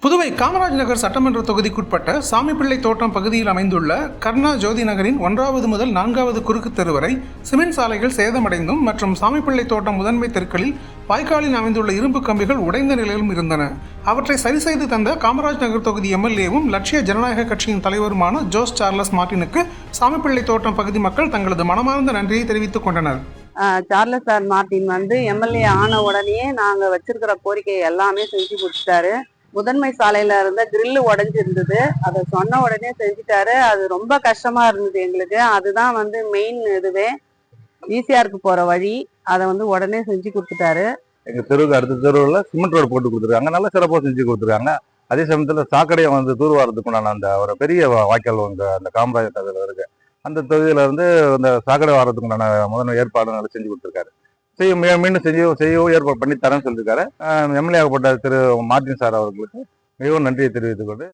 புதுவை காமராஜ் நகர் சட்டமன்ற தொகுதிக்குட்பட்ட சாமிப்பிள்ளை தோட்டம் பகுதியில் அமைந்துள்ள கர்ணா ஜோதி நகரின் 1வது முதல் 4வது குறுக்கு தெரு வரை சிமெண்ட் சாலைகள் சேதமடைந்தும் மற்றும் சாமிப்பிள்ளை தோட்டம் முதன்மை தெருக்களில் வாய்க்காலில் அமைந்துள்ள இரும்பு கம்பிகள் உடைந்த நிலையிலும் இருந்தன. அவற்றை சரி செய்து தந்த காமராஜ் நகர் தொகுதி எம்எல்ஏவும் லட்சிய ஜனநாயக கட்சியின் தலைவருமான ஜோஸ் சார்லஸ் மார்ட்டினுக்கு சாமிப்பிள்ளை தோட்டம் பகுதி மக்கள் தங்களது மனமார்ந்த நன்றியை தெரிவித்துக் கொண்டனர். சார்லஸ் சார் மார்ட்டின் எம்எல்ஏ ஆன உடனே நாங்கள் வச்சிருக்கிற கோரிக்கையை எல்லாமே செஞ்சு கொடுத்துட்டாரு. முதன்மை சாலையில இருந்த கிரில்லு உடஞ்சிருந்தது, அதை சொன்ன உடனே செஞ்சுட்டாரு. அது ரொம்ப கஷ்டமா இருந்தது எங்களுக்கு. அதுதான் மெயின் இதுவே ஈசிஆருக்கு போற வழி. அதை உடனே செஞ்சு கொடுத்துட்டாரு. எங்க தெருவுக்கு அடுத்த தெருவில் சிமெண்ட் ரோடு போட்டு கொடுத்துருக்காங்க, நல்ல சிறப்பாக செஞ்சு கொடுத்துருக்காங்க. அதே சமயத்தில் சாக்கடையை தூர்வாரத்துக்கு உண்டான அந்த ஒரு பெரிய வாய்க்கால் அந்த காமராஜர் தொகுதியில் இருக்கு. அந்த தொகுதியில அந்த சாக்கடை வாரத்துக்கு உண்டான முதன்மை ஏற்பாடு நல்லா செஞ்சு கொடுத்துருக்காரு. மீண்டும் செய்யவும் ஏற்பாடு பண்ணி தரேன்னு சொல்லியிருக்காரு. எம்எல்ஏ ஆகப்பட்ட திரு மார்ட்டின் சார் அவர்களுக்கு மிகவும் நன்றியை தெரிவித்துக் கொண்டு